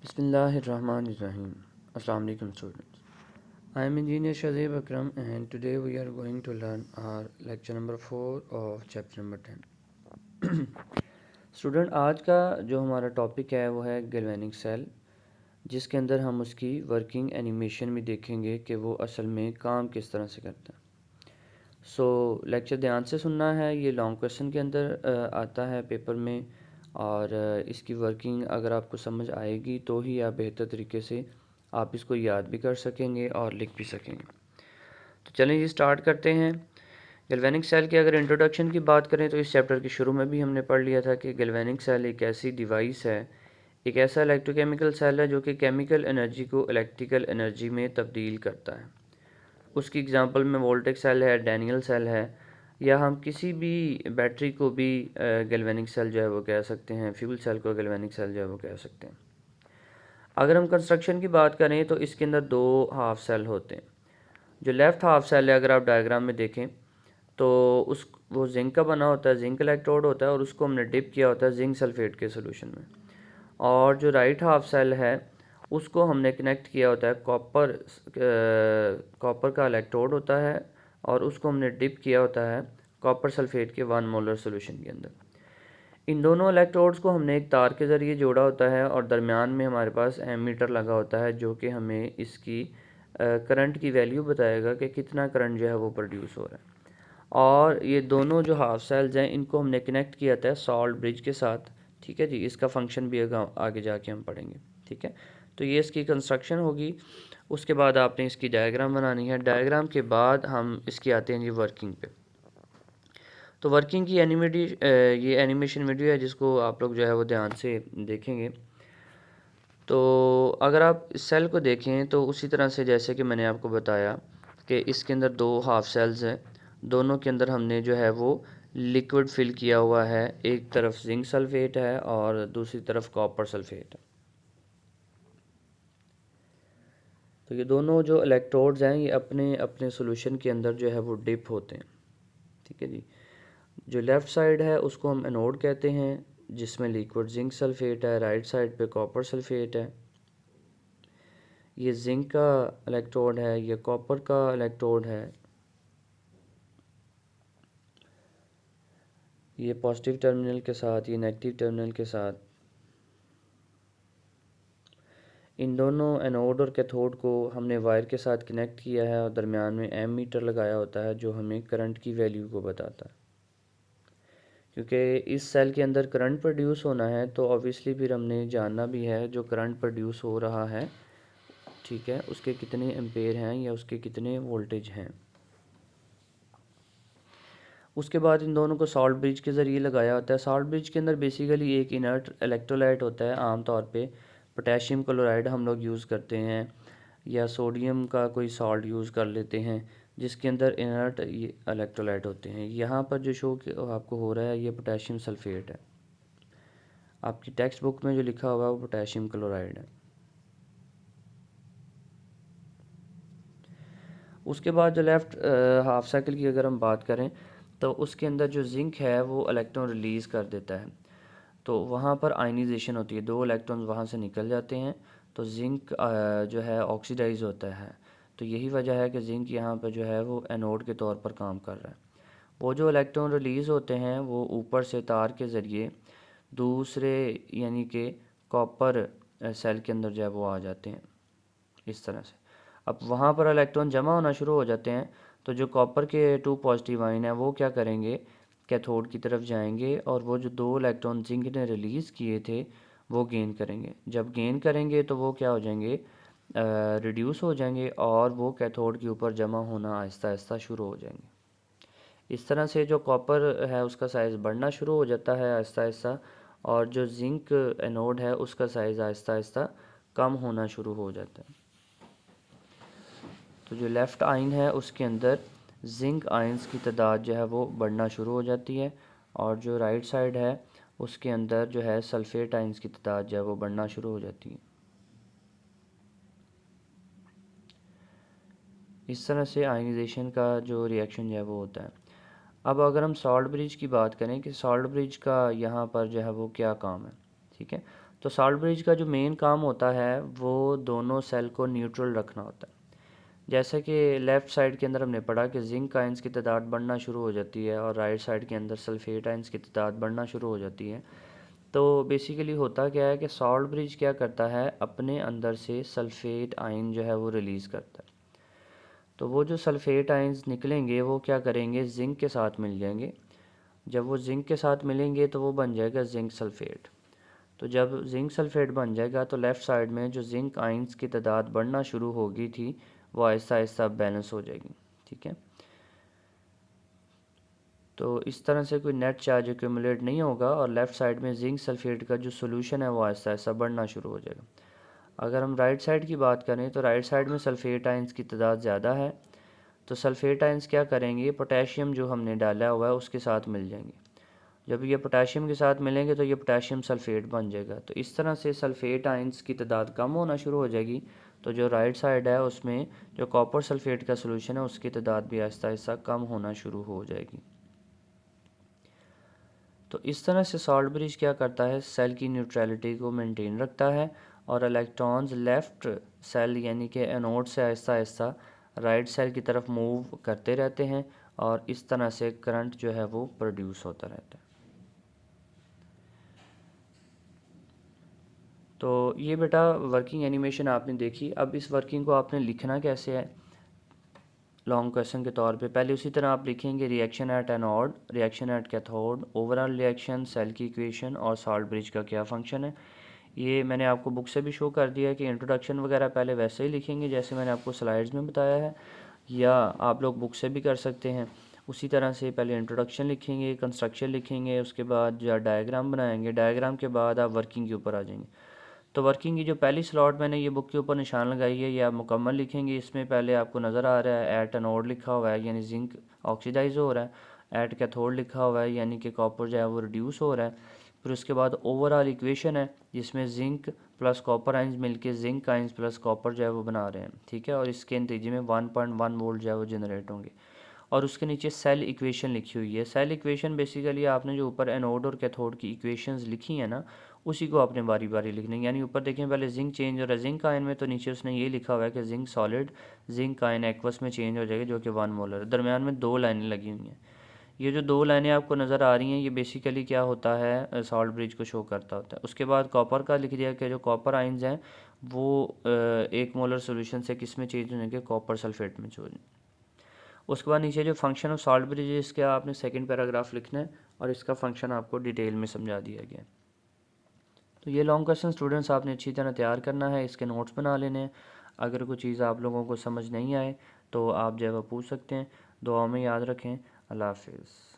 Bismillahirrahmanirrahim. Assalamu alaikum students. I am Engineer Shazib Akram and today we are going to learn our lecture number 4 of chapter number 10. Student आज का जो हमारा topic है वो है galvanic cell, जिसके अंदर हम उसकी वर्किंग एनिमेशन में देखेंगे कि वो असल में काम किस तरह से करता है। लेक्चर ध्यान से सुनना है, ये लॉन्ग क्वेश्चन के अंदर आता है पेपर में, और इसकी वर्किंग अगर आपको समझ आएगी तो ही आप बेहतर तरीके से आप इसको याद भी कर सकेंगे और लिख भी सकेंगे। तो चलें जी स्टार्ट करते हैं। गैल्वेनिक सेल की अगर इंट्रोडक्शन की बात करें तो इस चैप्टर के शुरू में भी हमने पढ़ लिया था कि गैल्वेनिक सेल एक ऐसी डिवाइस है, एक ऐसा इलेक्ट्रोकेमिकल सेल है जो कि केमिकल एनर्जी को इलेक्ट्रिकल एनर्जी में तब्दील करता है। उसकी एग्जांपल में वोल्टेक सेल है, डैनियल सेल है, या हम किसी भी बैटरी को भी गैल्वेनिक सेल जो है वो कह सकते हैं, फ्यूल सेल को गैल्वेनिक सेल जो है वो कह सकते हैं। अगर हम कंस्ट्रक्शन की बात करें तो इसके अंदर दो हाफ सेल होते हैं। जो लेफ़्ट हाफ सेल है, अगर आप डायग्राम में देखें तो वो जिंक का बना होता है, जिंक इलेक्ट्रोड होता है और उसको हमने डिप किया होता है जिंक सल्फेट के सोल्यूशन में। और जो राइट हाफ सेल है उसको हमने कनेक्ट किया होता है कॉपर का इलेक्ट्रोड होता है और उसको हमने डिप किया होता है कॉपर सल्फेट के 1 मोलर सोल्यूशन के अंदर। इन दोनों इलेक्ट्रोड्स को हमने एक तार के ज़रिए जोड़ा होता है और दरमियान में हमारे पास एमीटर लगा होता है जो कि हमें इसकी करंट की वैल्यू बताएगा कि कितना करंट जो है वो प्रोड्यूस हो रहा है। और ये दोनों जो हाफ सेल्स हैं इनको हमने कनेक्ट किया था सॉल्ट ब्रिज के साथ। ठीक है जी, इसका फंक्शन भी आगे जाके हम पढ़ेंगे। ठीक है, तो ये इसकी कंस्ट्रक्शन होगी। उसके बाद आपने इसकी डायग्राम बनानी है। डायग्राम के बाद हम इसकी आते हैं जी वर्किंग पे। तो वर्किंग की ये एनिमेशन वीडियो है जिसको आप लोग जो है वो ध्यान से देखेंगे। तो अगर आप इस सेल को देखें तो उसी तरह से जैसे कि मैंने आपको बताया कि इसके अंदर दो हाफ सेल्स हैं, दोनों के अंदर हमने जो है वो लिक्विड फिल किया हुआ है। एक तरफ जिंक सल्फेट है और दूसरी तरफ कॉपर सल्फेट है। तो ये दोनों जो इलेक्ट्रोड्स हैं ये अपने अपने सॉल्यूशन के अंदर जो है वो डिप होते हैं। ठीक है जी, जो लेफ़्ट साइड है उसको हम एनोड कहते हैं जिसमें लिक्विड जिंक सल्फेट है, राइट साइड पे कॉपर सल्फेट है। ये जिंक का इलेक्ट्रोड है, ये कॉपर का इलेक्ट्रोड है, ये पॉजिटिव टर्मिनल के साथ, ये नेगेटिव टर्मिनल के साथ। इन दोनों एनोड और कैथोड को हमने वायर के साथ कनेक्ट किया है और दरमियान में एमीटर लगाया होता है जो हमें करंट की वैल्यू को बताता है। क्योंकि इस सेल के अंदर करंट प्रोड्यूस होना है तो ऑब्वियसली फिर हमने जानना भी है जो करंट प्रोड्यूस हो रहा है, ठीक है, उसके कितने एम्पेयर हैं या उसके कितने वोल्टेज हैं। उसके बाद इन दोनों को सॉल्ट ब्रिज के ज़रिए लगाया होता है। सॉल्ट ब्रिज के अंदर बेसिकली एक इनर्ट इलेक्ट्रोलाइट होता है, आमतौर पे पोटेशियम क्लोराइड हम लोग यूज़ करते हैं या सोडियम का कोई सॉल्ट यूज़ कर लेते हैं जिसके अंदर इनर्ट इलेक्ट्रोलाइट होते हैं। यहाँ पर जो शो आपको हो रहा है ये पोटेशियम सल्फेट है। आपकी टेक्स्ट बुक में जो लिखा हुआ है वो पोटेशियम क्लोराइड है। उसके बाद जो लेफ़्ट हाफ साइकिल की अगर हम बात करें तो उसके अंदर जो जिंक है वो इलेक्ट्रॉन रिलीज़ कर देता है, तो वहाँ पर आयनाइजेशन होती है, दो इलेक्ट्रॉन वहाँ से निकल जाते हैं तो जिंक जो है ऑक्सीडाइज होता है। तो यही वजह है कि जिंक यहाँ पर जो है वो एनोड के तौर पर काम कर रहा है। वो जो इलेक्ट्रॉन रिलीज़ होते हैं वो ऊपर से तार के ज़रिए दूसरे यानी कि कॉपर सेल के अंदर जो है वो आ जाते हैं इस तरह से। अब वहाँ पर इलेक्ट्रॉन जमा होना शुरू हो जाते हैं तो जो कॉपर के 2 पॉजिटिव आयन है वो क्या करेंगे, कैथोड की तरफ जाएंगे और वो जो दो इलेक्ट्रॉन जिंक ने रिलीज़ किए थे वो गेन करेंगे। जब गेन करेंगे तो वो क्या हो जाएंगे, रिड्यूस हो जाएंगे और वो कैथोड के ऊपर जमा होना आहिस्ता आहिस्ता शुरू हो जाएंगे। इस तरह से जो कॉपर है उसका साइज़ बढ़ना शुरू हो जाता है आहिस्ता आहिस्ता, और जो जिंक एनोड है उसका साइज़ आहिस्ता आहिस्ता कम होना शुरू हो जाता है। तो जो लेफ़्ट आयन है उसके अंदर जिंक आयंस की तादाद जो है वो बढ़ना शुरू हो जाती है और जो राइट साइड है उसके अंदर जो है सल्फेट आयंस की तादाद जो है वो बढ़ना शुरू हो जाती है। इस तरह से आयनाइजेशन का जो रिएक्शन जो है वो होता है। अब अगर हम सॉल्ट ब्रिज की बात करें कि सॉल्ट ब्रिज का यहाँ पर जो है वो क्या काम है, ठीक है। तो सॉल्ट ब्रिज का जो मेन काम होता है वो दोनों सेल को न्यूट्रल रखना होता है। जैसे कि लेफ़्ट साइड के अंदर हमने पढ़ा कि जिंक आयंस की तादाद बढ़ना शुरू हो जाती है और राइट साइड के अंदर सल्फेट आयंस की तादाद बढ़ना शुरू हो जाती है। तो बेसिकली होता क्या है कि सॉल्ट ब्रिज क्या करता है, अपने अंदर से सल्फेट आयन जो है वो रिलीज़ करता है। तो वो जो सल्फेट आयंस निकलेंगे वो क्या करेंगे, जिंक के साथ मिल जाएंगे। जब वो जिंक के साथ मिलेंगे तो वो बन जाएगा जिंक सल्फेट। तो जब जिंक सल्फेट बन जाएगा तो लेफ़्ट साइड में जो जिंक आयंस की तादाद बढ़ना शुरू होगी थी वो आहिस्ता आहिस्ता बैलेंस हो जाएगी। ठीक है। तो इस तरह से कोई नेट चार्ज एक्यूमुलेट नहीं होगा और लेफ़्ट साइड में जिंक सल्फेट का जो सोल्यूशन है वो आहिस्ता आहिस्ता बढ़ना शुरू हो जाएगा। अगर हम राइट साइड की बात करें तो राइट साइड में सल्फेट आयंस की तादाद ज़्यादा है। तो सल्फेट आयंस क्या करेंगे, पोटेशियम जो हमने डाला हुआ है उसके साथ मिल जाएंगे। जब ये पोटेशियम के साथ मिलेंगे तो ये पोटेशियम सल्फेट बन जाएगा। तो इस तरह से सल्फेट आयंस की तादाद कम होना शुरू हो जाएगी। तो जो राइट साइड है उसमें जो कॉपर सल्फेट का सोल्यूशन है उसकी तादाद भी आहिस्ता आहिस्ता कम होना शुरू हो जाएगी। तो इस तरह से सॉल्ट ब्रिज क्या करता है, सेल की न्यूट्रलिटी को मेंटेन रखता है और इलेक्ट्रॉन्स लेफ़्ट सेल यानी कि एनोड से आहिस्ता आहिस्ता राइट सेल की तरफ मूव करते रहते हैं और इस तरह से करंट जो है वो प्रोड्यूस होता रहता है। तो ये बेटा वर्किंग एनिमेशन आपने देखी। अब इस वर्किंग को आपने लिखना कैसे है लॉन्ग क्वेश्चन के तौर पे, पहले उसी तरह आप लिखेंगे reaction at anode, reaction at cathode, overall reaction, cell की इक्वेशन और सॉल्ट ब्रिज का क्या फंक्शन है। ये मैंने आपको बुक से भी शो कर दिया है कि इंट्रोडक्शन वगैरह पहले वैसे ही लिखेंगे जैसे मैंने आपको स्लाइड्स में बताया है, या आप लोग बुक से भी कर सकते हैं। उसी तरह से पहले इंट्रोडक्शन लिखेंगे, कंस्ट्रक्शन लिखेंगे, उसके बाद जो डायग्राम बनाएंगे, डायग्राम के बाद आप वर्किंग के ऊपर आ जाएंगे। तो वर्किंग की जो पहली स्लॉट मैंने ये बुक के ऊपर निशान लगाई है ये आप मुकम्मल लिखेंगे। इसमें पहले आपको नज़र आ रहा है एट एनोड लिखा हुआ है यानी जिंक ऑक्सीडाइज हो रहा है, एट कैथोड लिखा हुआ है यानी कि कॉपर जो है वो रिड्यूस हो रहा है। फिर उसके बाद ओवरऑल इक्वेशन है जिसमें जिंक प्लस कॉपर आइंस मिलके जिंक आइंस प्लस कॉपर जो है वो बना रहे हैं। ठीक है। और इसके नतीजे में 1.1 वोल्ट जो है वो जनरेट होंगे। और उसके नीचे सेल इक्वेशन लिखी हुई है। सेल इक्वेशन बेसिकली आपने जो ऊपर एनोड और कैथोड की इक्वेशंस लिखी हैं ना उसी को आपने बारी बारी लिखनी है। यानी ऊपर देखें पहले जिंक चेंज हो रहा है जिंक आयन में, तो नीचे उसने ये लिखा हुआ है कि zinc solid zinc ion aqueous में चेंज हो जाएगा जो कि 1 मोलर है। दरमियान में 2 लाइनें लगी हुई हैं। ये जो 2 लाइनें आपको नज़र आ रही हैं ये बेसिकली क्या होता है, सॉल्ट ब्रिज को शो करता होता है। उसके बाद कॉपर का लिख दिया कि जो कॉपर आइंस हैं वो 1 मोलर सोल्यूशन से किस में चेंज होंगे, कॉपर सल्फेट में चेंज। उसके बाद नीचे जो फंक्शन ऑफ सॉल्ट ब्रिज है इसका आपने सेकंड पैराग्राफ लिखना है और इसका फंक्शन आपको डिटेल में समझा दिया गया है। तो ये लॉन्ग क्वेश्चन स्टूडेंट्स आपने अच्छी तरह तैयार करना है, इसके नोट्स बना लेने हैं। अगर कोई चीज़ आप लोगों को समझ नहीं आए तो आप जो है वो पूछ सकते हैं। दुआ में याद रखें। अल्लाह हाफिज़।